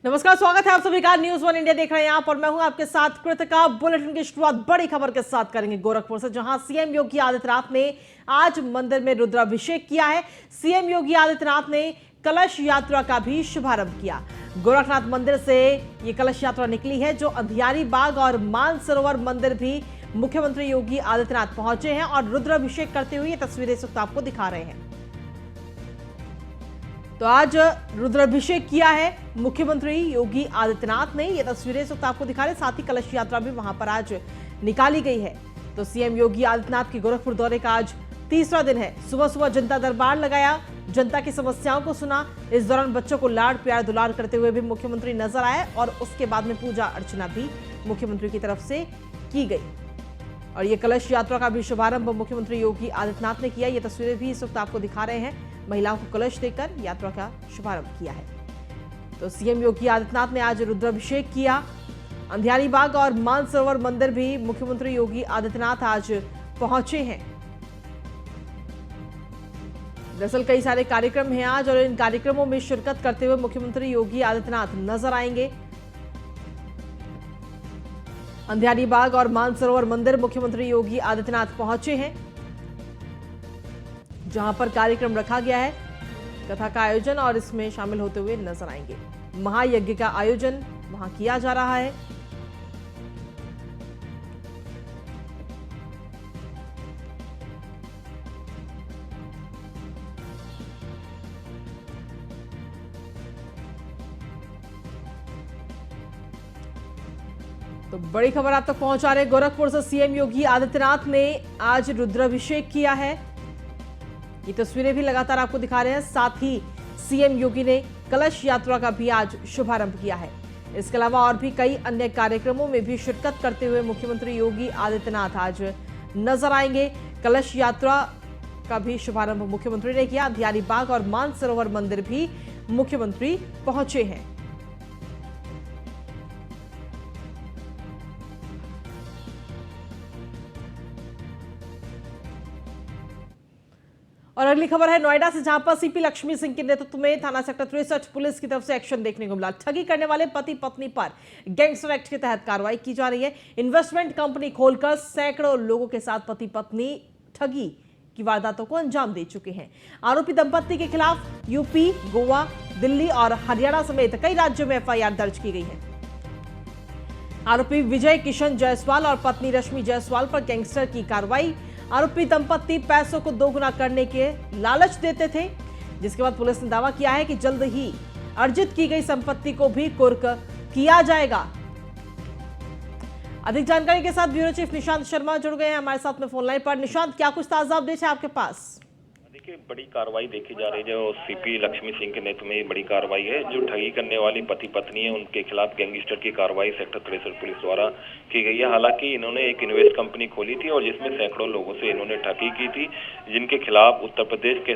नमस्कार, स्वागत है आप सभी का न्यूज़ वन इंडिया देख रहे हैं आप और मैं हूं आपके साथ कृतिका। बुलेटिन की शुरुआत बड़ी खबर के साथ करेंगे गोरखपुर से, जहां सीएम योगी आदित्यनाथ ने आज मंदिर में रुद्राभिषेक किया है। सीएम योगी आदित्यनाथ ने कलश यात्रा का भी शुभारंभ किया। गोरखनाथ मंदिर से ये कलश यात्रा निकली है, जो अंधियारी बाग और मानसरोवर मंदिर भी मुख्यमंत्री योगी आदित्यनाथ पहुंचे हैं और रुद्राभिषेक करते हुए ये तस्वीरें इस वक्त आपको दिखा रहे हैं। तो आज रुद्राभिषेक किया है मुख्यमंत्री योगी आदित्यनाथ ने, ये तस्वीरें इस वक्त आपको दिखा रहे, साथ ही कलश यात्रा भी वहां पर आज निकाली गई है। तो सीएम योगी आदित्यनाथ के गोरखपुर दौरे का आज तीसरा दिन है। सुबह सुबह जनता दरबार लगाया, जनता की समस्याओं को सुना। इस दौरान बच्चों को लाड प्यार दुलार करते हुए भी मुख्यमंत्री नजर आए और उसके बाद में पूजा अर्चना भी मुख्यमंत्री की तरफ से की गई। और ये कलश यात्रा का भी शुभारंभ मुख्यमंत्री योगी आदित्यनाथ ने किया। ये तस्वीरें भी इस वक्त आपको दिखा रहे हैं। महिलाओं को कलश देकर यात्रा का शुभारंभ किया है। तो सीएम योगी आदित्यनाथ ने आज रुद्राभिषेक किया। अंधियारी बाग और मानसरोवर मंदिर भी मुख्यमंत्री योगी आदित्यनाथ आज पहुंचे हैं। दरअसल कई सारे कार्यक्रम हैं आज और इन कार्यक्रमों में शिरकत करते हुए मुख्यमंत्री योगी आदित्यनाथ नजर आएंगे। अंधियारी बाग और मानसरोवर मंदिर मुख्यमंत्री योगी आदित्यनाथ पहुंचे हैं, जहां पर कार्यक्रम रखा गया है, कथा का आयोजन, और इसमें शामिल होते हुए नजर आएंगे। महायज्ञ का आयोजन वहां किया जा रहा है। तो बड़ी खबर आप तक पहुंचा रहे गोरखपुर से। सीएम योगी आदित्यनाथ ने आज रुद्राभिषेक किया है। ये तस्वीरें भी लगातार आपको दिखा रहे हैं। साथ ही सीएम योगी ने कलश यात्रा का भी आज शुभारंभ किया है। इसके अलावा और भी कई अन्य कार्यक्रमों में भी शिरकत करते हुए मुख्यमंत्री योगी आदित्यनाथ आज नजर आएंगे। कलश यात्रा का भी शुभारंभ मुख्यमंत्री ने किया। अंधियारी बाग और मानसरोवर मंदिर भी मुख्यमंत्री पहुंचे हैं। और अगली खबर है नोएडा से, जहां पर सीपी लक्ष्मी सिंह के नेतृत्व में थाना सेक्टर 63 पुलिस की तरफ से एक्शन देखने को मिला। ठगी करने वाले पति पत्नी पर गैंगस्टर एक्ट के तहत कार्रवाई की जा रही है। इन्वेस्टमेंट कंपनी खोलकर सैकड़ों लोगों के साथ पति पत्नी ठगी की वारदातों को अंजाम दे चुके हैं। आरोपी दंपत्ति के खिलाफ यूपी, गोवा, दिल्ली और हरियाणा समेत कई राज्यों में एफआईआर दर्ज की गई है। आरोपी विजय किशन जायसवाल और पत्नी रश्मि जायसवाल पर गैंगस्टर की कार्रवाई। आरोपी दंपत्ति पैसों को दोगुना करने के लालच देते थे, जिसके बाद पुलिस ने दावा किया है कि जल्द ही अर्जित की गई संपत्ति को भी कुर्क किया जाएगा। अधिक जानकारी के साथ ब्यूरो चीफ निशांत शर्मा जुड़ गए हैं हमारे साथ में फोन लाइन पर। निशांत, क्या कुछ ताजा अपडेट है आपके पास? देखिए, बड़ी कार्रवाई देखी जा रही है। जो सीपी लक्ष्मी सिंह के नेतृत्व में बड़ी कार्रवाई है। जो ठगी करने वाली पति पत्नी है, उनके खिलाफ गैंगस्टर की कार्रवाई सेक्टर 63 पुलिस द्वारा की गई है। हालांकि इन्होंने एक इन्वेस्ट कंपनी खोली थी और जिसमें सैकड़ों लोगों से इन्होंने ठगी की थी, जिनके खिलाफ उत्तर प्रदेश के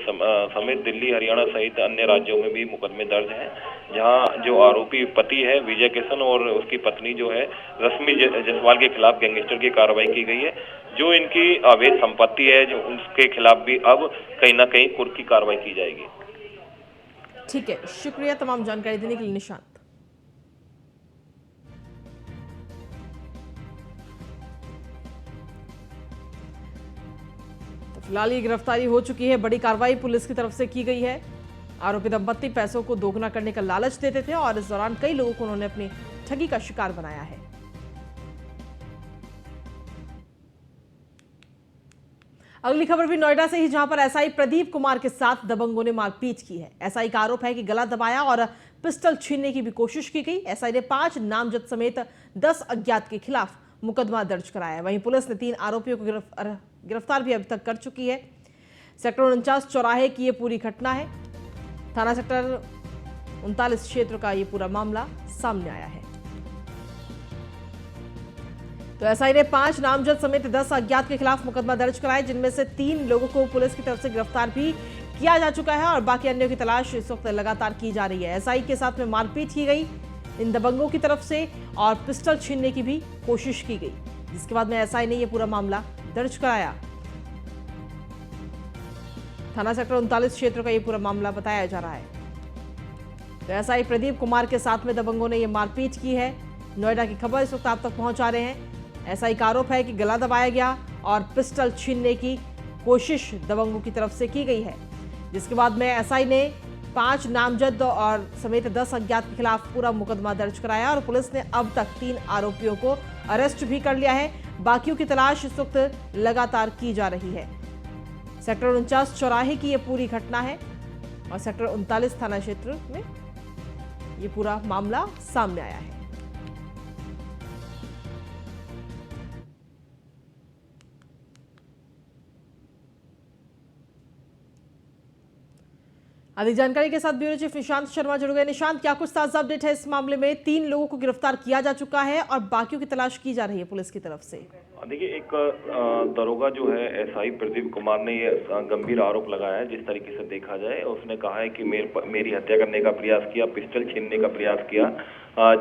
समेत दिल्ली, हरियाणा सहित अन्य राज्यों में भी मुकदमे दर्ज हैं। जहाँ जो आरोपी पति है विजय किशन और उसकी पत्नी जो है रश्मि जायसवाल के खिलाफ गैंगस्टर की कार्रवाई की गई है। जो इनकी अवैध संपत्ति है, जो उसके खिलाफ भी अब कहीं ना कहीं कुर्क की कार्रवाई की जाएगी। ठीक है, शुक्रिया तमाम जानकारी देने के लिए निशांत। तो फिलहाल ये गिरफ्तारी हो चुकी है। बड़ी कार्रवाई पुलिस की तरफ से की गई है। आरोपी दंपत्ति पैसों को दोगुना करने का लालच देते थे और इस दौरान कई लोगों को उन्होंने अपनी ठगी का शिकार बनाया है। अगली खबर भी नोएडा से ही, जहां पर एसआई प्रदीप कुमार के साथ दबंगों ने मारपीट की है। एसआई का आरोप है कि गला दबाया और पिस्टल छीनने की भी कोशिश की गई। एसआई ने 5 नामजद समेत 10 अज्ञात के खिलाफ मुकदमा दर्ज कराया है। वहीं पुलिस ने 3 आरोपियों को गिरफ्तार भी अभी तक कर चुकी है। सेक्टर 49 चौराहे की ये पूरी घटना है। थाना सेक्टर 39 क्षेत्र का ये पूरा मामला सामने आया है। तो एसआई ने 5 नामजद समेत 10 अज्ञात के खिलाफ मुकदमा दर्ज कराया, जिनमें से 3 लोगों को पुलिस की तरफ से गिरफ्तार भी किया जा चुका है और बाकी अन्यों की तलाश इस वक्त लगातार की जा रही है। एसआई के साथ में मारपीट की गई इन दबंगों की तरफ से और पिस्टल छीनने की भी कोशिश की गई, जिसके बाद में एसआई ने यह पूरा मामला दर्ज कराया। थाना सेक्टर 39 क्षेत्र का यह पूरा मामला बताया जा रहा है। तो एसआई प्रदीप कुमार के साथ में दबंगों ने यह मारपीट की है। नोएडा की खबर इस वक्त आप तक पहुंचा रहे हैं। एसआई का आरोप है कि गला दबाया गया और पिस्टल छीनने की कोशिश दबंगों की तरफ से की गई है, जिसके बाद में एसआई ने 5 नामजद और समेत 10 अज्ञात के खिलाफ पूरा मुकदमा दर्ज कराया और पुलिस ने अब तक 3 आरोपियों को अरेस्ट भी कर लिया है। बाकियों की तलाश इस वक्त लगातार की जा रही है। सेक्टर 49 चौराहे की यह पूरी घटना है और सेक्टर 39 थाना क्षेत्र में ये पूरा मामला सामने आया है। अधिक जानकारी के साथ ब्यूरो चीफ निशांत शर्मा जुड़ गए। निशांत, क्या कुछ ताजा अपडेट है इस मामले में? 3 लोगों को गिरफ्तार किया जा चुका है और बाकियों की तलाश की जा रही है पुलिस की तरफ से। देखिए, एक दरोगा जो है एसआई प्रदीप कुमार ने ये गंभीर आरोप लगाया है। जिस तरीके से देखा जाए, उसने कहा है कि मेरी हत्या करने का प्रयास किया, पिस्टल छीनने का प्रयास किया,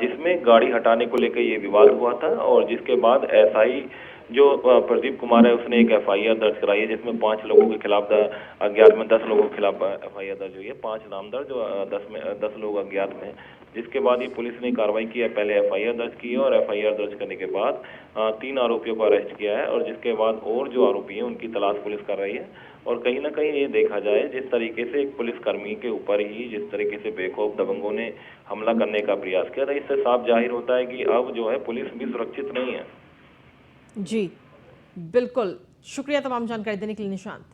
जिसमें गाड़ी हटाने को लेकर ये विवाद हुआ था। और जिसके बाद एसआई जो प्रदीप कुमार है उसने एक एफआईआर दर्ज कराई है, जिसमें 5 लोगों के खिलाफ अज्ञात में 10 लोगों के खिलाफ एफआईआर दर्ज हुई है। 5 नामदर्ज और 10 लोग अज्ञात में। जिसके बाद ये पुलिस ने कार्रवाई की है। पहले एफआईआर दर्ज की है और एफआईआर दर्ज करने के बाद 3 आरोपियों को अरेस्ट किया है और जिसके बाद और जो आरोपी हैं उनकी तलाश पुलिस कर रही है। और कहीं ना कहीं ये देखा जाए, जिस तरीके से एक पुलिसकर्मी के ऊपर ही जिस तरीके से बेखौफ दबंगों ने हमला करने का प्रयास किया था, इससे साफ जाहिर होता है कि अब जो है पुलिस भी सुरक्षित नहीं है। जी बिल्कुल, शुक्रिया तमाम जानकारी देने के लिए निशांत।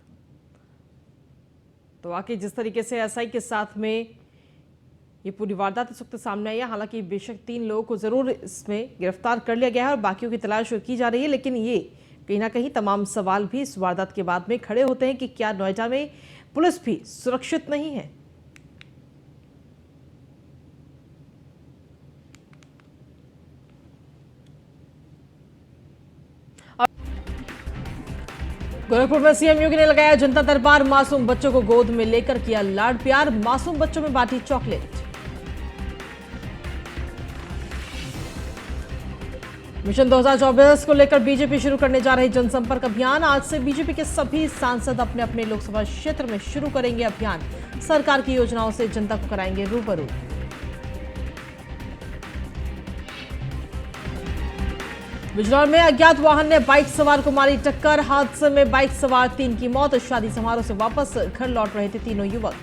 तो वाकई जिस तरीके से एसआई के साथ में ये पूरी वारदात इस वक्त सामने आई है, हालांकि बेशक 3 लोगों को जरूर इसमें गिरफ्तार कर लिया गया है और बाकियों की तलाश की जा रही है, लेकिन ये कहीं ना कहीं तमाम सवाल भी इस वारदात के बाद में खड़े होते हैं कि क्या नोएडा में पुलिस भी सुरक्षित नहीं है। गोरखपुर में सीएम योगी ने लगाया जनता दरबार, मासूम बच्चों को गोद में लेकर किया लाड प्यार, मासूम बच्चों में बांटी चॉकलेट। मिशन 2024 को लेकर बीजेपी शुरू करने जा रही जनसंपर्क अभियान। आज से बीजेपी के सभी सांसद अपने अपने लोकसभा क्षेत्र में शुरू करेंगे अभियान। सरकार की योजनाओं से जनता को कराएंगे रूबरू। बिजनौर में अज्ञात वाहन ने बाइक सवार को मारी टक्कर, हादसे में बाइक सवार 3 की मौत। शादी समारोह से वापस घर लौट रहे थे तीनों युवक।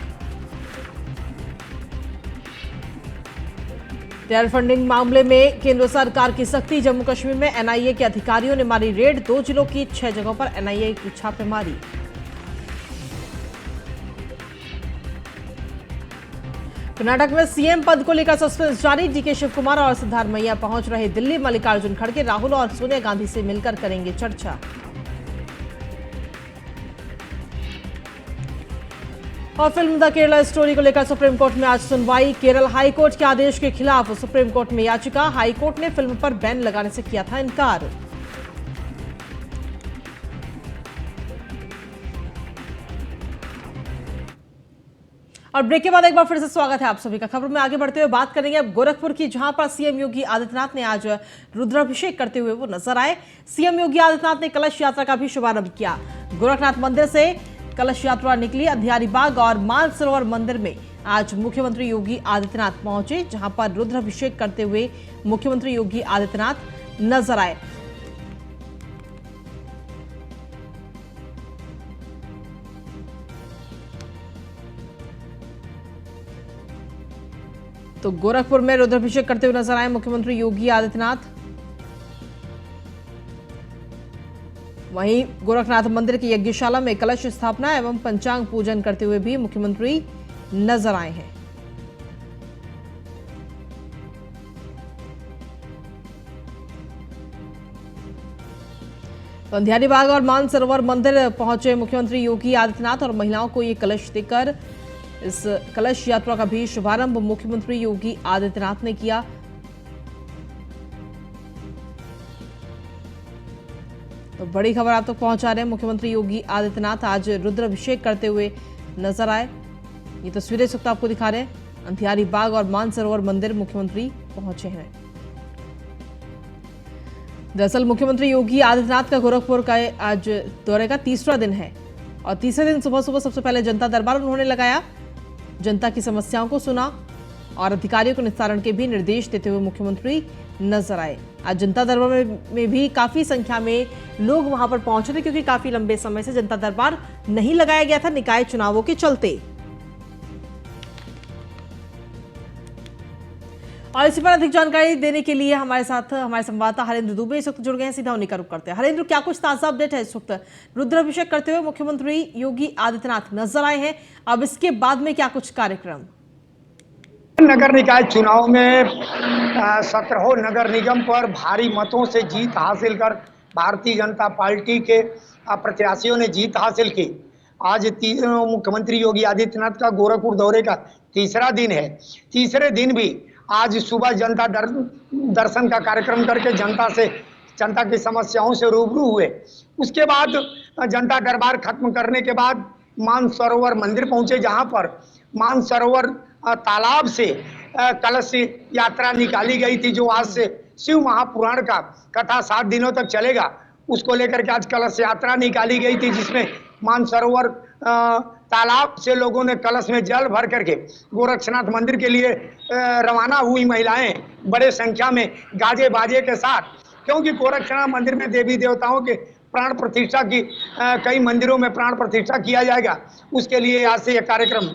टेरर फंडिंग मामले में केंद्र सरकार की सख्ती, जम्मू कश्मीर में एनआईए के अधिकारियों ने मारी रेड, 2 जिलों की 6 जगहों पर एनआईए की छापेमारी। कर्नाटक में सीएम पद को लेकर सस्पेंस जारी, डीके शिव कुमार और सिद्धारमैया पहुंच रहे दिल्ली। मल्लिकार्जुन खड़गे राहुल और सोनिया गांधी से मिलकर करेंगे चर्चा। और फिल्म द केरला स्टोरी को लेकर सुप्रीम कोर्ट में आज सुनवाई। केरल हाई कोर्ट के आदेश के खिलाफ सुप्रीम कोर्ट में याचिका, हाई कोर्ट ने फिल्म पर बैन लगाने से किया था इनकार। और ब्रेक के बाद एक बार फिर से स्वागत है आप सभी का। खबर में आगे बढ़ते हुए बात करेंगे अब गोरखपुर की, जहां पर सीएम योगी आदित्यनाथ ने आज रुद्राभिषेक करते हुए वो नजर आए। सीएम योगी आदित्यनाथ ने कलश यात्रा का भी शुभारंभ किया। गोरखनाथ मंदिर से कलश यात्रा निकली। अंधियारी बाग और मानसरोवर मंदिर में आज मुख्यमंत्री योगी आदित्यनाथ पहुंचे, जहां पर रुद्राभिषेक करते हुए मुख्यमंत्री योगी आदित्यनाथ नजर आए। तो गोरखपुर में रुद्राभिषेक करते हुए नजर आए मुख्यमंत्री योगी आदित्यनाथ। वहीं गोरखनाथ मंदिर की यज्ञशाला में कलश स्थापना एवं पंचांग पूजन करते हुए भी मुख्यमंत्री नजर आए हैं। तो अंधियारी बाग और मानसरोवर मंदिर पहुंचे मुख्यमंत्री योगी आदित्यनाथ और महिलाओं को ये कलश देकर इस कलश यात्रा का भी शुभारंभ मुख्यमंत्री योगी आदित्यनाथ ने किया। तो बड़ी खबर आप तक पहुंचा रहे हैं, मुख्यमंत्री योगी आदित्यनाथ आज रुद्राभिषेक करते हुए नजर आए। ये तस्वीरें इस वक्त आपको दिखा रहे हैं। अंधियारी बाग और मानसरोवर मंदिर मुख्यमंत्री पहुंचे हैं। दरअसल मुख्यमंत्री योगी आदित्यनाथ का गोरखपुर का आज दौरे का 3रा दिन है और तीसरे दिन सुबह सुबह सबसे पहले जनता दरबार उन्होंने लगाया, जनता की समस्याओं को सुना और अधिकारियों को निस्तारण के भी निर्देश देते हुए मुख्यमंत्री नजर आए। आज जनता दरबार में भी काफी संख्या में लोग वहां पर पहुंचे थे, क्योंकि काफी लंबे समय से जनता दरबार नहीं लगाया गया था निकाय चुनावों के चलते। और इसी पर अधिक जानकारी देने के लिए हमारे साथ हमारे संवाददाता हरेंद्र दुबे इस वक्त जुड़ गए हैं। सीधा उन्हीं का रुख करते हैं। हरेंद्र, क्या कुछ ताजा अपडेट है? इस वक्त रुद्राभिषेक करते हुए मुख्यमंत्री योगी आदित्यनाथ नजर आए हैं, अब इसके बाद में क्या कुछ कार्यक्रम? नगर निकाय चुनाव में 17 नगर निगम पर भारी मतों से जीत हासिल कर भारतीय जनता पार्टी के प्रत्याशियों ने जीत हासिल की। आज मुख्यमंत्री योगी आदित्यनाथ का गोरखपुर दौरे का तीसरा दिन है। तीसरे दिन भी आज सुबह जनता दर्शन का कार्यक्रम करके जनता की समस्याओं से रूबरू हुए। उसके बाद जनता दरबार खत्म करने के बाद मानसरोवर मंदिर पहुंचे, जहां पर मानसरोवर तालाब से कलश यात्रा निकाली गई थी, जो आज से शिव महापुराण का कथा 7 दिनों तक चलेगा। उसको लेकर के आज कलश यात्रा निकाली गई थी, जिसमें मानसरोवर तालाब से लोगों ने कलश में जल भर करके गोरक्षनाथ मंदिर के लिए रवाना हुई। महिलाएं बड़े संख्या में गाजे बाजे के साथ, क्योंकि गोरक्षनाथ मंदिर में देवी देवताओं के प्राण प्रतिष्ठा की कई मंदिरों में प्राण प्रतिष्ठा किया जाएगा, उसके लिए आज से यह कार्यक्रम।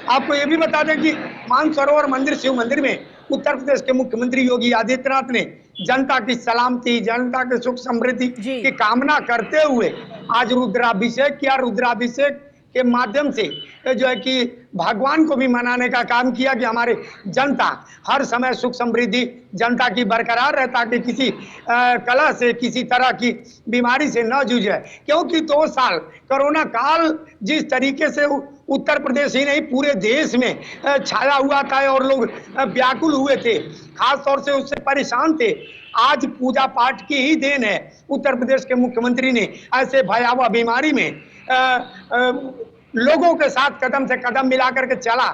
आपको ये भी बता दें कि मानसरोवर मंदिर शिव मंदिर में उत्तर प्रदेश के मुख्यमंत्री योगी आदित्यनाथ ने जनता की सलामती, जनता के सुख समृद्धि की कामना करते हुए आज रुद्राभिषेक किया। रुद्राभिषेक के माध्यम से जो है कि भगवान को भी मनाने का काम किया कि हमारे जनता हर समय सुख समृद्धि जनता की बरकरार रहे, ताकि किसी कला से किसी तरह की बीमारी से न जूझे। क्योंकि 2 साल कोरोना काल जिस तरीके से उत्तर प्रदेश ही नहीं पूरे देश में छाया हुआ था और लोग व्याकुल हुए थे, खास तौर से उससे परेशान थे। आज पूजा पाठ की ही देन है, उत्तर प्रदेश के मुख्यमंत्री ने ऐसे भयावह बीमारी में लोगों के साथ कदम से कदम मिलाकर के चला।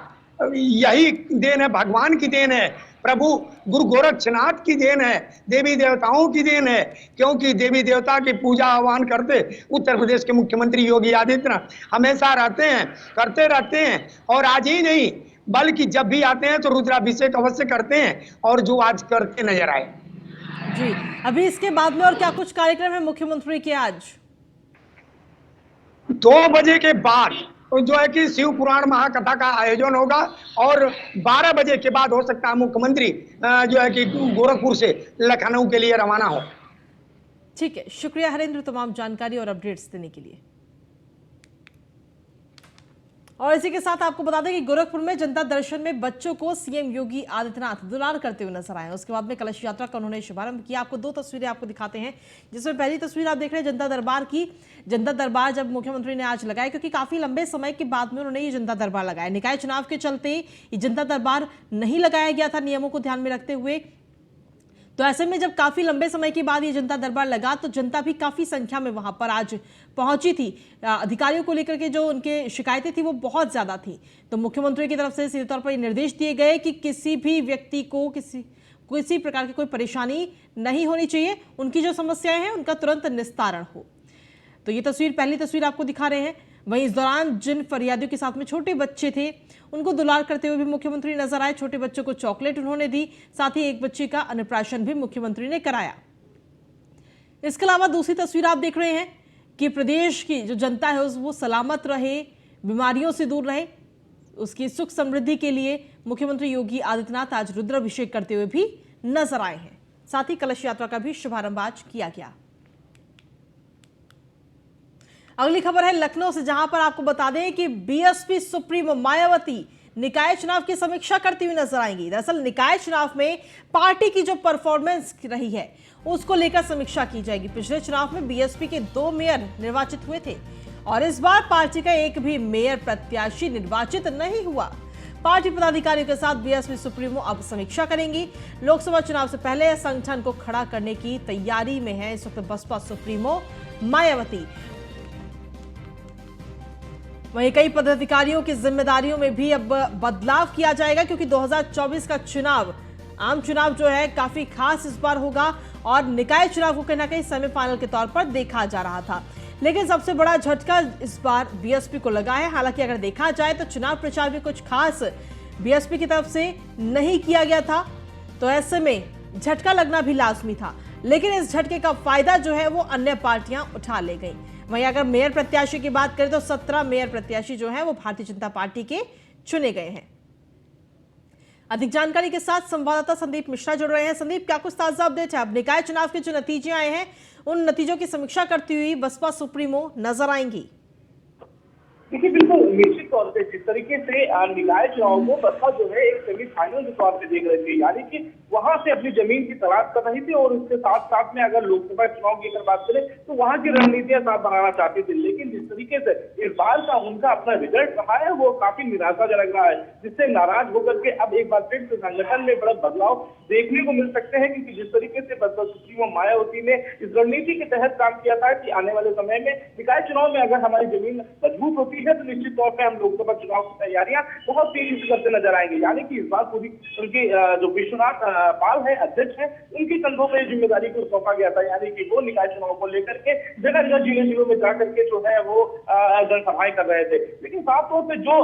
यही देन है, भगवान की देन है, प्रभु गुरु गोरक्षनाथ की देन है, देवी देवताओं की देन है। क्योंकि देवी देवता की पूजा आह्वान करते उत्तर प्रदेश के मुख्यमंत्री योगी आदित्यनाथ हमेशा रहते हैं, करते रहते हैं। और आज ही नहीं बल्कि जब भी आते हैं तो रुद्राभिषेक अवश्य करते हैं, और जो आज करते नजर आए। जी, अभी इसके बाद में और क्या कुछ कार्यक्रम है मुख्यमंत्री के? आज 2 बजे के बाद जो है कि शिव पुराण महाकथा का आयोजन होगा, और 12 बजे के बाद हो सकता है मुख्यमंत्री जो है कि गोरखपुर से लखनऊ के लिए रवाना हो। ठीक है, शुक्रिया हरेंद्र तमाम जानकारी और अपडेट्स देने के लिए। और इसी के साथ आपको बता दें कि गोरखपुर में जनता दर्शन में बच्चों को सीएम योगी आदित्यनाथ दुलार करते हुए नजर आए। उसके बाद में कलश यात्रा का उन्होंने शुभारंभ किया। आपको 2 तस्वीरें आपको दिखाते हैं, जिसमें पहली तस्वीर आप देख रहे हैं जनता दरबार की। जनता दरबार जब मुख्यमंत्री ने आज लगाया, क्योंकि काफी लंबे समय के बाद में उन्होंने ये जनता दरबार लगाया। निकाय चुनाव के चलते ये जनता दरबार नहीं लगाया गया था नियमों को ध्यान में रखते हुए। तो ऐसे में जब काफी लंबे समय के बाद ये जनता दरबार लगा, तो जनता भी काफी संख्या में वहां पर आज पहुंची थी। अधिकारियों को लेकर के जो उनके शिकायतें थी वो बहुत ज्यादा थी। तो मुख्यमंत्री की तरफ से सीधे तौर पर ये निर्देश दिए गए कि किसी भी व्यक्ति को किसी प्रकार की कोई परेशानी नहीं होनी चाहिए, उनकी जो समस्याएं हैं उनका तुरंत निस्तारण हो। तो ये तस्वीर, पहली तस्वीर आपको दिखा रहे हैं। वहीं इस दौरान जिन फरियादियों के साथ में छोटे बच्चे थे, उनको दुलार करते हुए भी मुख्यमंत्री नजर आए। छोटे बच्चों को चॉकलेट उन्होंने दी, साथ ही एक बच्चे का अन्नप्राशन भी मुख्यमंत्री ने कराया। इसके अलावा दूसरी तस्वीर आप देख रहे हैं कि प्रदेश की जो जनता है वो सलामत रहे, बीमारियों से दूर रहे, उसकी सुख समृद्धि के लिए मुख्यमंत्री योगी आदित्यनाथ आज रुद्राभिषेक करते हुए भी नजर आए हैं। साथ ही कलश यात्रा का भी शुभारंभ आज किया गया। अगली खबर है लखनऊ से, जहां पर आपको बता दें कि बीएसपी सुप्रीमो मायावती निकाय चुनाव की समीक्षा करती हुई नजर आएंगी। दरअसल निकाय चुनाव में पार्टी की जो परफॉर्मेंस रही है उसको लेकर समीक्षा की जाएगी। पिछले चुनाव में बीएसपी के 2 मेयर निर्वाचित हुए थे और इस बार पार्टी का एक भी मेयर प्रत्याशी निर्वाचित नहीं हुआ। पार्टी पदाधिकारियों के साथ बीएसपी सुप्रीमो अब समीक्षा करेंगी। लोकसभा चुनाव से पहले संगठन को खड़ा करने की तैयारी में है इस वक्त बसपा सुप्रीमो मायावती। वहीं कई पदाधिकारियों की जिम्मेदारियों में भी अब बदलाव किया जाएगा, क्योंकि 2024 का चुनाव, आम चुनाव जो है काफी खास इस बार होगा और निकाय चुनाव को कहीं ना कहीं सेमीफाइनल के तौर पर देखा जा रहा था। लेकिन सबसे बड़ा झटका इस बार बीएसपी को लगा है। हालांकि अगर देखा जाए तो चुनाव प्रचार में कुछ खास बीएसपी की तरफ से नहीं किया गया था, तो ऐसे में झटका लगना भी लाजमी था। लेकिन इस झटके का फायदा जो है वो अन्य पार्टियां उठा ले गई। वहीं अगर मेयर प्रत्याशी की बात करें तो 17 मेयर प्रत्याशी जो है वो भारतीय जनता पार्टी के चुने गए हैं। अधिक जानकारी के साथ संवाददाता संदीप मिश्रा जुड़ रहे हैं। संदीप, क्या कुछ ताजा अपडेट है? अब निकाय चुनाव के जो नतीजे आए हैं उन नतीजों की समीक्षा करती हुई बसपा सुप्रीमो नजर आएंगी। देखिए, बिल्कुल निश्चित तौर पे जिस तरीके से निकाय चुनाव को बसपा जो है एक सेमीफाइनल के तौर पे देख रही थी, यानी कि वहां से अपनी जमीन की तलाश कर रही थी और उसके साथ साथ में अगर लोकसभा चुनाव की अगर बात करें तो वहां की रणनीतियां साफ बनाना चाहती थी। लेकिन जिस तरीके से इस बार का उनका अपना रिजल्ट रहा है वो काफी निराशाजनक रहा है, जिससे नाराज होकर के अब एक बार फिर से संगठन में बड़ा बदलाव देखने को मिल सकते हैं। क्योंकि जिस तरीके से बसपा सुप्रीमो मायावती ने इस रणनीति के तहत काम किया था कि आने वाले समय में निकाय चुनाव में अगर हमारी जमीन मजबूत होती है तो निश्चित तौर पर हम लोकसभा चुनाव की तैयारियां बहुत तेजी से करते नजर आएंगे। यानी कि इस बार पूरी उनकी जो विश्वनाथ पाल है, अध्यक्ष है, उनकी कंधों पर जिम्मेदारी को सौंपा गया था। यानी कि वो निकाय चुनाव को लेकर के जगह जगह जिलों में जाकर के जो है वो जनसभाएं कर रहे थे। लेकिन साफ तौर पर जो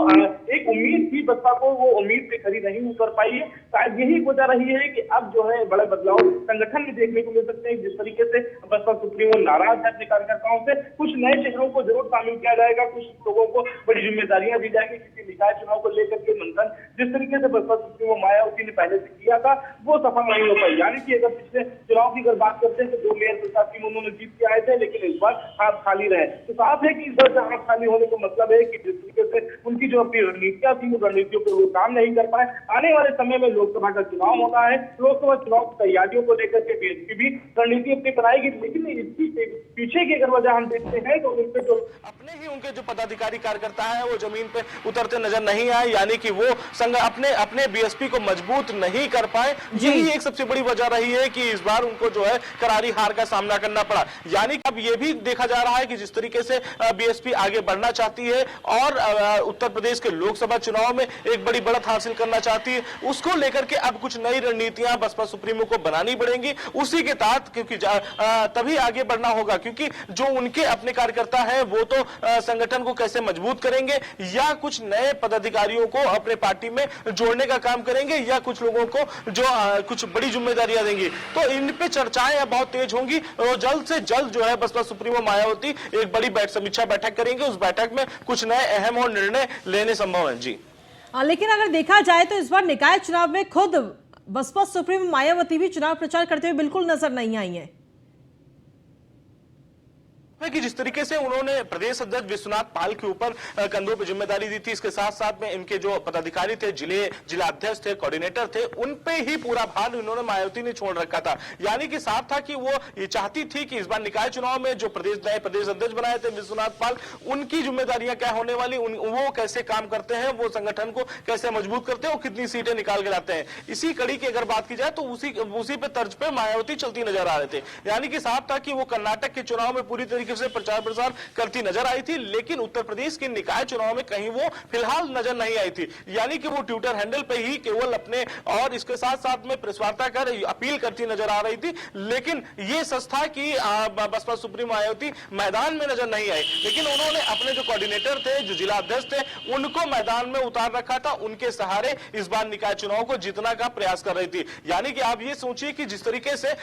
एक उम्मीद थी बसपा को, वो उम्मीद पे खरी नहीं उतर पाई है। शायद यही वजह रही है कि अब जो है बड़े बदलाव संगठन में देखने को मिल सकते हैं। जिस तरीके से बसपा सुप्रीमो नाराज है अपने कार्यकर्ताओं से, कुछ नए चेहरों को जरूर शामिल किया जाएगा, कुछ लोगों को बड़ी जिम्मेदारियां दी जाएगी। क्योंकि निकाय चुनाव को लेकर के मंथन जिस तरीके से बसपा सुप्रीमो मायावती ने पहले से किया था वो सफल नहीं हो पाई। यानी कि अगर पिछले चुनाव की अगर बात करते हैं तो 2 मेयर प्रत्याशी उन्होंने जीत के आए थे, लेकिन इस बार हाथ खाली रहे। तो साफ है कि इस बार हाथ खाली होने का मतलब है कि जिस तरीके से उनकी जो अपनी रणनीतियां थी वो रणनीतियों पर वो काम नहीं कर पाए। आने वाले समय में लोकसभा का चुनाव होना है, लोकसभा चुनाव की तैयारियों को लेकर के बीएसपी भी रणनीति अपनी बनाएगी। लेकिन इसकी पीछे की अगर वजह हम देखते हैं तो उनके जो अपने ही उनके जो पदाधिकारी कार्यकर्ता है वो जमीन पे उतरते नजर नहीं आए, यानी कि वो संघ अपने बीएसपी को मजबूत नहीं कर पाए। यही एक सबसे बड़ी वजह रही है कि इस बार उनको जो है करारी हार का सामना करना पड़ा। यानी कि अब ये भी देखा जा रहा है कि जिस तरीके से बीएसपी आगे बढ़ना चाहती है और उत्तर प्रदेश के लोकसभा चुनाव में एक बड़ी बढ़त हासिल करना चाहती है, उसको लेकर के अब कुछ नई रणनीतियां बसपा सुप्रीमो को बनानी पड़ेंगी। उसी के तहत क्योंकि तभी आगे बढ़ना होगा, क्योंकि जो उनके अपने कार्यकर्ता है वो तो संगठन को कैसे मजबूत करेंगे या कुछ नए पदाधिकारियों को अपने पार्टी में जोड़ने का काम करेंगे या कुछ लोगों को जो कुछ बड़ी जिम्मेदारियां देंगी। तो इन पे चर्चाएं अब बहुत तेज होंगी और जल्द से जल्द जो है बसपा सुप्रीमो मायावती एक बड़ी समीक्षा बैठक करेंगे। उस बैठक में कुछ नए अहम और निर्णय लेने संभव है। जी लेकिन अगर देखा जाए तो इस बार निकाय चुनाव में खुद बसपा सुप्रीमो मायावती भी चुनाव प्रचार करते हुए बिल्कुल नजर नहीं आई है। कि जिस तरीके से उन्होंने प्रदेश अध्यक्ष विश्वनाथ पाल के ऊपर कंधों पर जिम्मेदारी दी थी, इसके साथ साथ में इनके जो पदाधिकारी थे, जिला अध्यक्ष थे, कोऑर्डिनेटर थे, उन पे ही पूरा भार उन्होंने मायावती ने छोड़ रखा था। यानी कि साफ था कि वो ये चाहती थी कि इस बार निकाय चुनाव में जो नए प्रदेश अध्यक्ष बनाए थे विश्वनाथ पाल, उनकी जिम्मेदारियां क्या होने वाली, वो कैसे काम करते हैं, वो संगठन को कैसे मजबूत करते हैं और कितनी सीटें निकाल के लाते हैं। इसी कड़ी की अगर बात की जाए तो उसी पे तर्ज पे मायावती चलती नजर आ रहे थे। यानी कि साफ था कि वो कर्नाटक के चुनाव में पूरी तरीके से प्रचार प्रसार करती नजर आई थी, लेकिन उत्तर प्रदेश के निकाय चुनाव में कहीं वो फिलहाल नजर नहीं आई थी। यानी कि वो ट्विटर हैंडल पे ही केवल अपने और इसके साथ साथ में प्रेस वार्ता कर अपील करती नजर आ रही थी। लेकिन ये सच था कि बसपा सुप्रीमो मायावती मैदान में नजर नहीं आई, लेकिन उन्होंने अपने जो कोऑर्डिनेटर थे, जो जिला अध्यक्ष थे, उनको मैदान में उतार रखा था। उनके सहारे इस बार निकाय चुनाव को जीतना का प्रयास कर रही थी। यानी कि आप ये सोचिए कि जिस तरीके से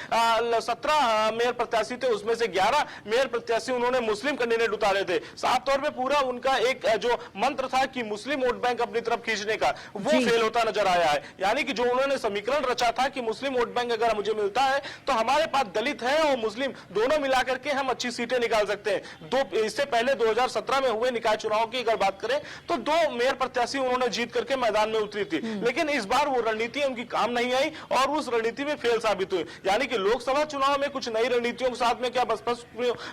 17 मेयर प्रत्याशी थे, उसमें से 11 मेयर प्रत्याशी उन्होंने मुस्लिम कैंडिडेट उतारे थे। साफ तौर पे पूरा उनका एक जो मंत्र था कि मुस्लिम वोट बैंक अपनी तरफ खींचने का, वो फेल होता नजर आया है। यानी कि जो उन्होंने समीकरण रचा था कि मुस्लिम वोट बैंक अगर मुझे मिलता है तो हमारे पास दलित है और मुस्लिम दोनों मिलाकर के हम अच्छी सीटें निकाल सकते हैं। इससे पहले 2017 में हुए निकाय चुनाव की अगर बात करें तो 2 मेयर प्रत्याशी उन्होंने जीत करके मैदान में उतरी थी, लेकिन इस बार वो रणनीति उनकी काम नहीं आई और उस रणनीति में फेल साबित हुई। यानी कि लोकसभा चुनाव में कुछ नई रणनीतियों के साथ में क्या बसपा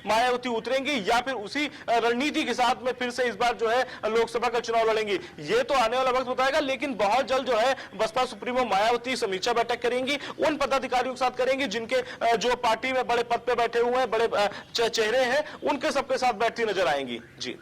मायावती उतरेंगी या फिर उसी रणनीति के साथ में फिर से इस बार जो है लोकसभा का चुनाव लड़ेंगी, ये तो आने वाला वक्त बताएगा। लेकिन बहुत जल्द जो है बसपा सुप्रीमो मायावती समीक्षा बैठक करेंगी, उन पदाधिकारियों के साथ करेंगी जिनके जो पार्टी में बड़े पद पे बैठे हुए हैं, बड़े चेहरे हैं, उनके सबके साथ बैठती नजर आएंगी। जी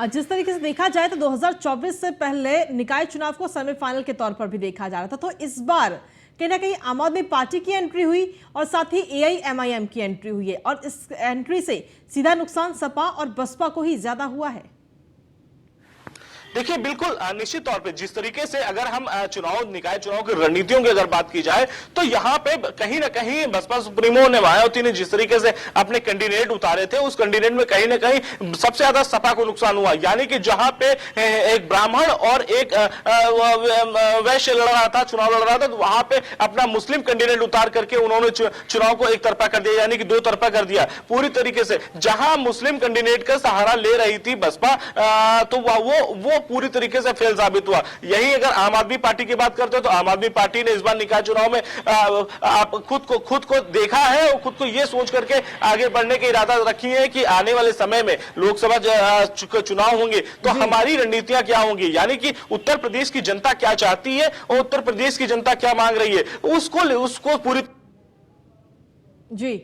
जिस तरीके से देखा जाए तो 2024 से पहले निकाय चुनाव को सेमीफाइनल के तौर पर भी देखा जा रहा था, तो इस बार कहीं ना कहीं आम आदमी पार्टी की एंट्री हुई और साथ ही AIMIM की एंट्री हुई है और इस एंट्री से सीधा नुकसान सपा और बसपा को ही ज्यादा हुआ है। देखिए बिल्कुल निश्चित तौर पे जिस तरीके से अगर हम निकाय चुनाव की रणनीतियों की अगर बात की जाए तो यहाँ पे कहीं ना कहीं बसपा सुप्रीमो ने मायावती ने जिस तरीके से अपने कैंडिडेट उतारे थे उस कैंडिडेट में कहीं ना कहीं सबसे ज्यादा सपा को नुकसान हुआ। यानी कि जहां पे एक ब्राह्मण और एक वैश्य लड़ रहा था, चुनाव लड़ रहा था, तो वहां पे अपना मुस्लिम कैंडिडेट उतार करके उन्होंने चुनाव को एक तरफा कर दिया, यानी कि दो तरफा कर दिया पूरी तरीके से। जहां मुस्लिम कैंडिडेट का सहारा ले रही थी बसपा तो वो पूरी तरीके से फेल साबित हुआ। यही अगर आम आदमी पार्टी की बात करते हो तो आम आदमी पार्टी ने इस बार निकाय चुनाव में आप खुद को देखा है और खुद को ये सोच करके आगे बढ़ने की इरादा रखी है कि आने वाले समय में लोकसभा चुनाव होंगे तो हमारी रणनीतियां क्या होंगी, यानी कि उत्तर प्रदेश की जनता क्या चाहती है और उत्तर प्रदेश की जनता क्या मांग रही है उसको पूरी जी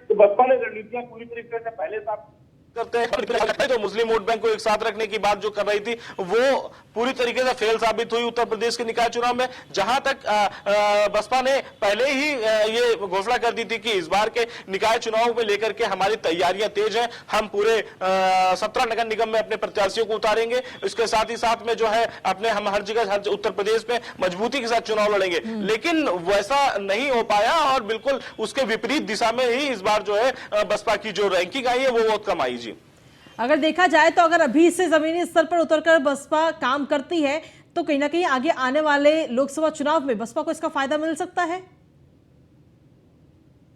तो बसपा ने रणनीतियां पूरी तरीके से पहले साफ करते हैं तो मुस्लिम वोट बैंक को एक साथ रखने की बात जो कर रही थी वो पूरी तरीके से फेल साबित हुई उत्तर प्रदेश के निकाय चुनाव में। जहां तक बसपा ने पहले ही ये घोषणा कर दी थी कि इस बार के निकाय चुनाव में लेकर के हमारी तैयारियां तेज हैं, हम पूरे 17 नगर निगम में अपने प्रत्याशियों को उतारेंगे, इसके साथ ही साथ में जो है हम हर जगह हर उत्तर प्रदेश में मजबूती के साथ चुनाव लड़ेंगे। लेकिन वैसा नहीं हो पाया और बिल्कुल उसके विपरीत दिशा में ही इस बार जो है बसपा की जो रैंकिंग आई है वो बहुत कम आई। जी अगर देखा जाए तो अगर अभी से जमीनी स्तर पर उतरकर बसपा काम करती है तो कहीं ना कहीं आगे आने वाले लोकसभा चुनाव में बसपा को इसका फायदा मिल सकता है।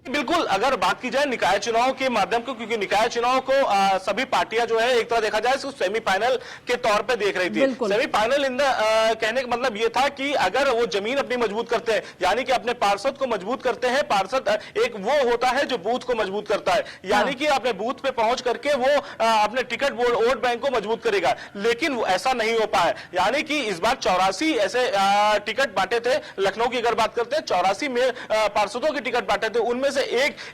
बिल्कुल अगर बात की जाए निकाय चुनाव के माध्यम को, क्योंकि निकाय चुनाव को सभी पार्टियां जो है एक तरह देखा जाए सेमीफाइनल के तौर पे देख रही थी। सेमीफाइनल कहने का मतलब ये था कि अगर वो जमीन अपनी मजबूत करते हैं, यानी कि अपने पार्षद को मजबूत करते हैं, पार्षद एक वो होता है जो बूथ को मजबूत करता है, यानी कि अपने बूथ पे पहुंच करके वो अपने टिकट वोट बैंक को मजबूत करेगा। लेकिन ऐसा नहीं हो पाया, यानी कि इस बार 84 ऐसे टिकट बांटे थे। लखनऊ की अगर बात करते हैं 84 में पार्षदों के टिकट बांटे थे, उनमें से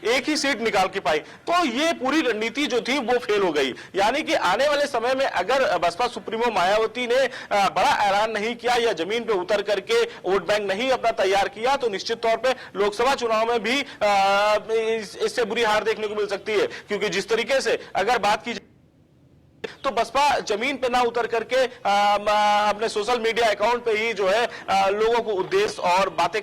एक ही सीट निकाल के पाई। तो ये पूरी रणनीति जो थी वो फेल हो गई। यानी कि आने वाले समय में अगर बसपा सुप्रीमो मायावती ने बड़ा ऐलान नहीं किया या जमीन पे उतर करके वोट बैंक नहीं अपना तैयार किया तो निश्चित तौर पे लोकसभा चुनाव में भी इससे बुरी हार देखने को मिल सकती है। क्योंकि जिस तरीके से अगर बात की तो बसपा जमीन पे ना उतर करके अपने सोशल मीडिया अकाउंट पे ही जो है लोगों को उद्देश्य और बातें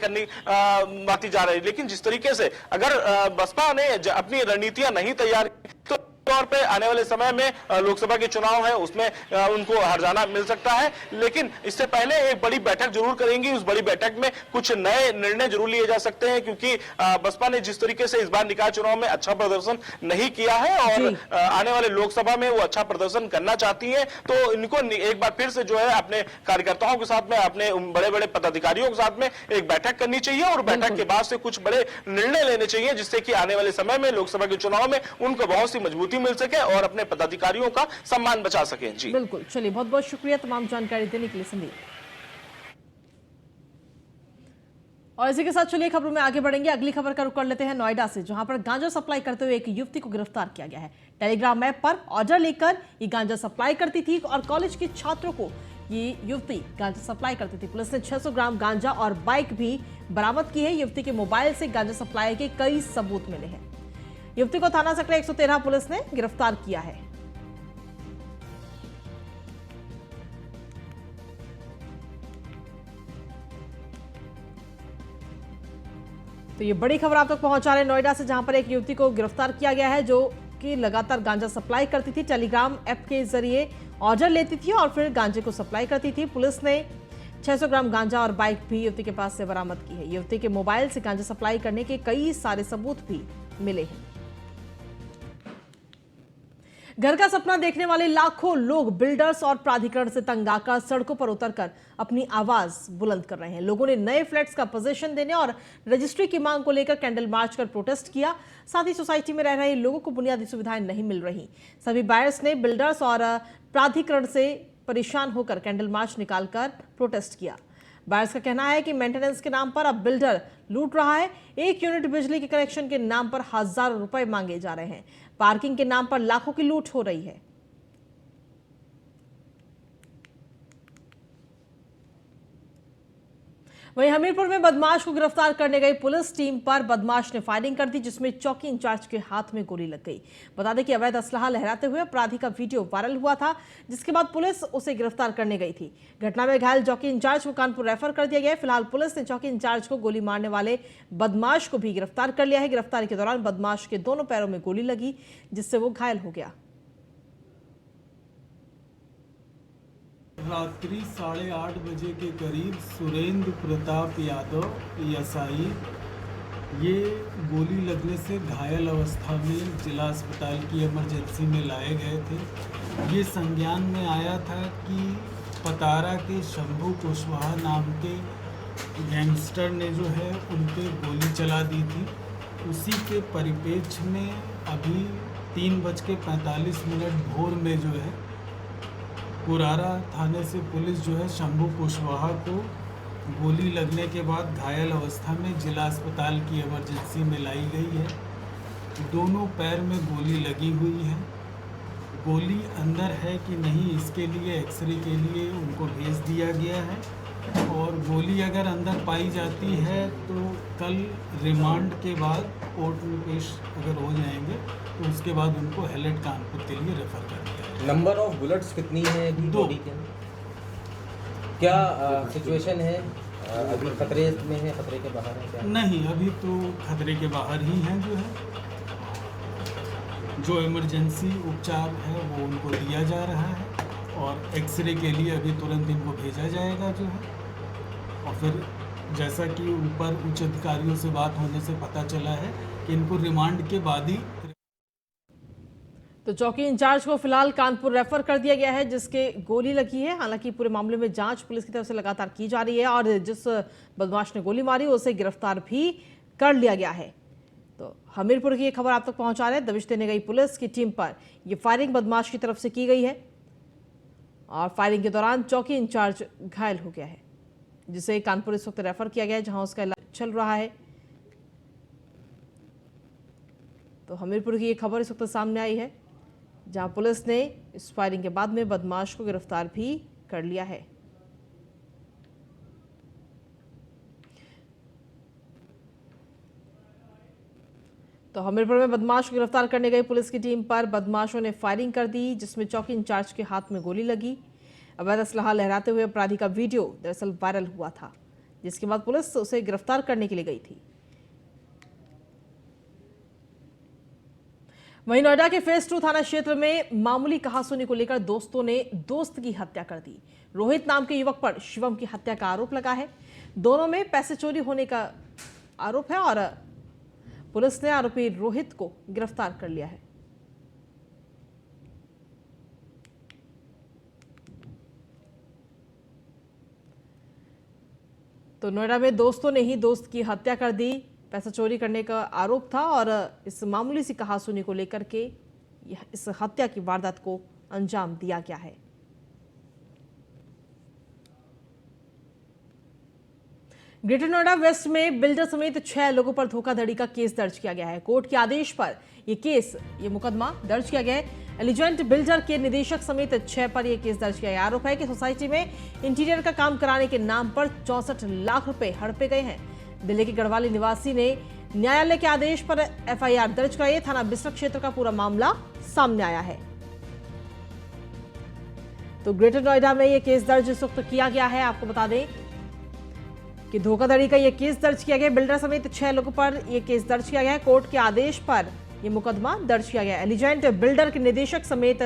बाती जा रही है। लेकिन जिस तरीके से अगर बसपा ने अपनी रणनीतियां नहीं तैयार तो तौर पे आने वाले समय में लोकसभा के चुनाव है उसमें उनको हार जाना मिल सकता है। लेकिन इससे पहले एक बड़ी बैठक जरूर करेंगी, उस बड़ी बैठक में कुछ नए निर्णय जरूर लिए जा सकते हैं। क्योंकि बसपा ने जिस तरीके से इस बार निकाय चुनाव में अच्छा प्रदर्शन नहीं किया है और आने वाले लोकसभा में वो अच्छा प्रदर्शन करना चाहती है, तो इनको एक बार फिर से जो है अपने कार्यकर्ताओं के साथ में, अपने बड़े बड़े पदाधिकारियों के साथ में एक बैठक करनी चाहिए और बैठक के बाद से कुछ बड़े निर्णय लेने चाहिए जिससे कि आने वाले समय में लोकसभा के चुनाव में उनको बहुत सी मजबूती मिल सके और अपने पदाधिकारियों का सम्मान बचा सके। जी बिल्कुल, चलिए बहुत बहुत शुक्रिया तमाम जानकारी देने के लिए संदीप। और इसी के साथ चलिए खबरों में आगे बढ़ेंगे। अगली खबर का रुख कर लेते हैं नोएडा से, जहां पर गांजा सप्लाई करते हुए एक युवती को गिरफ्तार किया गया है। टेलीग्राम ऐप पर ऑर्डर लेकर ये गांजा सप्लाई करती थी और कॉलेज के छात्रों को ये युवती गांजा सप्लाई करती थी। पुलिस ने 600 ग्राम गांजा और बाइक भी बरामद की है। युवती के मोबाइल से गांजा सप्लाई के कई सबूत मिले हैं। युवती को थाना सेक्टर 113 पुलिस ने गिरफ्तार किया है। तो ये बड़ी खबर आप तक पहुंचा रहे नोएडा से, जहां पर एक युवती को गिरफ्तार किया गया है जो कि लगातार गांजा सप्लाई करती थी। टेलीग्राम ऐप के जरिए ऑर्डर लेती थी और फिर गांजे को सप्लाई करती थी। पुलिस ने 600 ग्राम गांजा और बाइक भी युवती के पास से बरामद की है। युवती के मोबाइल से गांजा सप्लाई करने के कई सारे सबूत भी मिले हैं। घर का सपना देखने वाले लाखों लोग बिल्डर्स और प्राधिकरण से तंग आकर सड़कों पर उतरकर अपनी आवाज बुलंद कर रहे हैं। लोगों ने नए फ्लैट्स का पोजीशन देने और रजिस्ट्री की मांग को लेकर कैंडल मार्च कर प्रोटेस्ट किया। साथ ही सोसाइटी में रह रहे लोगों को बुनियादी सुविधाएं नहीं मिल रही। सभी बायर्स ने बिल्डर्स और प्राधिकरण से परेशान होकर कैंडल मार्च निकालकर प्रोटेस्ट किया। बायर्स का कहना है कि मेंटेनेंस के नाम पर अब बिल्डर लूट रहा है। 1 यूनिट बिजली के कनेक्शन के नाम पर हजारों रुपए मांगे जा रहे हैं। पार्किंग के नाम पर लाखों की लूट हो रही है। वहीं हमीरपुर में बदमाश को गिरफ्तार करने गई पुलिस टीम पर बदमाश ने फायरिंग कर दी, जिसमें चौकी इंचार्ज के हाथ में गोली लग गई। बता दें कि अवैध असलहा लहराते हुए अपराधी का वीडियो वायरल हुआ था, जिसके बाद पुलिस उसे गिरफ्तार करने गई थी। घटना में घायल चौकी इंचार्ज को कानपुर रेफर कर दिया गया है। फिलहाल पुलिस ने चौकी इंचार्ज को गोली मारने वाले बदमाश को भी गिरफ्तार कर लिया है। गिरफ्तारी के दौरान बदमाश के दोनों पैरों में गोली लगी, जिससे वो घायल हो गया। रात्रि 8:30 बजे के करीब सुरेंद्र प्रताप यादव एएसआई ये गोली लगने से घायल अवस्था में जिला अस्पताल की इमरजेंसी में लाए गए थे। ये संज्ञान में आया था कि पतारा के शंभू कुशवाहा नाम के गैंगस्टर ने जो है उन पे गोली चला दी थी। उसी के परिप्रेक्ष्य में अभी 3:45 भोर में जो है कुरारा थाने से पुलिस जो है शंभू कुशवाहा को गोली लगने के बाद घायल अवस्था में जिला अस्पताल की इमरजेंसी में लाई गई है। दोनों पैर में गोली लगी हुई है। गोली अंदर है कि नहीं इसके लिए एक्सरे के लिए उनको भेज दिया गया है, और गोली अगर अंदर पाई जाती है तो कल रिमांड के बाद कोर्ट में पेश अगर हो जाएंगे तो उसके बाद उनको हैलेट कानपुर के लिए रेफर कर दिया है। नंबर ऑफ बुलेट्स कितनी है अभी 2 बॉडी के? क्या सिचुएशन है अभी? खतरे में है, खतरे के बाहर है क्या? नहीं, अभी तो खतरे के बाहर ही हैं। जो है जो इमरजेंसी उपचार है वो उनको दिया जा रहा है, और एक्सरे के लिए अभी तुरंत इनको भेजा जाएगा जो है। और फिर जैसा कि ऊपर उच्च अधिकारियों से बात होने से पता चला है कि इनको रिमांड के बाद ही तो चौकी इंचार्ज को फिलहाल कानपुर रेफर कर दिया गया है, जिसके गोली लगी है। हालांकि पूरे मामले में जांच पुलिस की तरफ से लगातार की जा रही है, और जिस बदमाश ने गोली मारी उसे गिरफ्तार भी कर लिया गया है। तो हमीरपुर की ये खबर आप तक पहुंचा रहे हैं। दबिश देने गई पुलिस की टीम पर यह फायरिंग बदमाश की तरफ से की गई है, और फायरिंग के दौरान चौकी इंचार्ज घायल हो गया है, जिसे कानपुर इस वक्त रेफर किया गया है, जहां उसका इलाज चल रहा है। तो हमीरपुर की ये खबर इस वक्त सामने आई है, जहां पुलिस ने इस फायरिंग के बाद में बदमाश को गिरफ्तार भी कर लिया है। तो हमीरपुर में बदमाश को गिरफ्तार करने गई पुलिस की टीम पर बदमाशों ने फायरिंग कर दी, जिसमें चौकी इंचार्ज के हाथ में गोली लगी। अवैध असलहा लहराते हुए अपराधी का वीडियो दरअसल वायरल हुआ था, जिसके बाद पुलिस उसे गिरफ्तार करने के लिए गई थी। वहीं नोएडा के फेज 2 थाना क्षेत्र में मामूली कहासुनी को लेकर दोस्तों ने दोस्त की हत्या कर दी। रोहित नाम के युवक पर शिवम की हत्या का आरोप लगा है। दोनों में पैसे चोरी होने का आरोप है, और पुलिस ने आरोपी रोहित को गिरफ्तार कर लिया है। तो नोएडा में दोस्तों ने ही दोस्त की हत्या कर दी। पैसा चोरी करने का आरोप था, और इस मामूली सी कहासुनी को लेकर के इस हत्या की वारदात को अंजाम दिया गया है। ग्रेटर नोएडा वेस्ट में बिल्डर समेत 6 लोगों पर धोखाधड़ी का केस दर्ज किया गया है। कोर्ट के आदेश पर यह मुकदमा दर्ज किया गया है। एलिजेंट बिल्डर के निदेशक समेत 6 पर यह केस दर्ज किया गया। आरोप है कि सोसाइटी में इंटीरियर का काम कराने के नाम पर 64 लाख रुपए हड़पे गए हैं। दिल्ली के गढ़वाली निवासी ने न्यायालय के आदेश पर एफआईआर दर्ज कराई है। थाना बिस्तर क्षेत्र का पूरा मामला सामने आया है। तो ग्रेटर नोएडा में यह केस दर्ज इस वक्त किया गया है। आपको बता दें कि धोखाधड़ी का यह केस दर्ज किया गया। बिल्डर समेत 6 लोगों पर यह केस दर्ज किया गया है। कोर्ट के आदेश पर यह मुकदमा दर्ज किया गया है। एलिजेंट बिल्डर के निदेशक समेत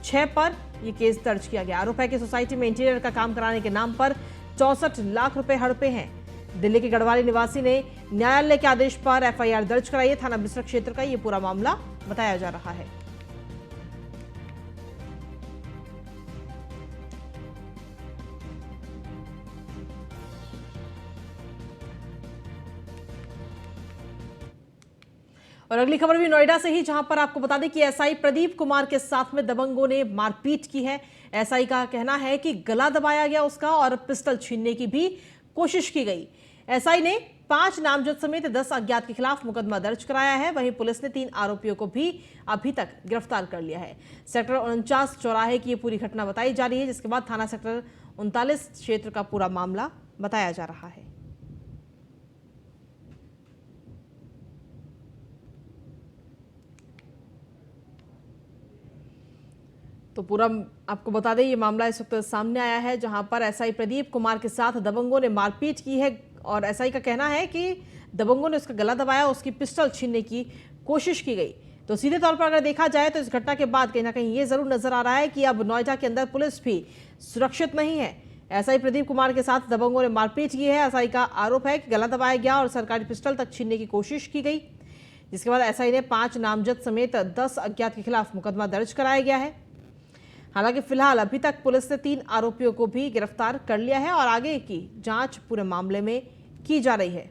6 पर यह केस दर्ज किया गया। आरोप है कि सोसाइटी में इंटीरियर का काम कराने के नाम पर 64 लाख रुपए हड़पे हैं। दिल्ली के गढ़वाली निवासी ने न्यायालय के आदेश पर एफआईआर दर्ज कराई है। थाना बिस्तर क्षेत्र का यह पूरा मामला बताया जा रहा है। और अगली खबर भी नोएडा से ही, जहां पर आपको बता दें कि एसआई प्रदीप कुमार के साथ में दबंगों ने मारपीट की है। एसआई का कहना है कि गला दबाया गया उसका, और पिस्टल छीनने की भी कोशिश की गई। एसआई ने 5 नामजद समेत 10 अज्ञात के खिलाफ मुकदमा दर्ज कराया है। वहीं पुलिस ने 3 आरोपियों को भी अभी तक गिरफ्तार कर लिया है। सेक्टर 49 चौराहे की ये पूरी घटना बताई जा रही है, जिसके बाद थाना सेक्टर 39 क्षेत्र का पूरा मामला बताया जा रहा है। तो पूरा आपको बता दें, ये मामला इस वक्त सामने आया है जहां पर एसआई प्रदीप कुमार के साथ दबंगों ने मारपीट की है और एसआई का कहना है कि दबंगों ने उसका गला दबाया, उसकी पिस्टल छीनने की कोशिश की गई। तो सीधे तौर पर अगर देखा जाए तो इस घटना के बाद कहीं ना कहीं ये जरूर नजर आ रहा है कि अब नोएडा के अंदर पुलिस भी सुरक्षित नहीं है। एसआई प्रदीप कुमार के साथ दबंगों ने मारपीट की है। एसआई का आरोप है कि गला दबाया गया और सरकारी पिस्टल तक छीनने की कोशिश की गई, जिसके बाद एसआई ने 5 नामजद समेत 10 अज्ञात के खिलाफ मुकदमा दर्ज कराया गया है। हालांकि फिलहाल अभी तक पुलिस ने 3 आरोपियों को भी गिरफ्तार कर लिया है और आगे की जांच पूरे मामले में की जा रही है।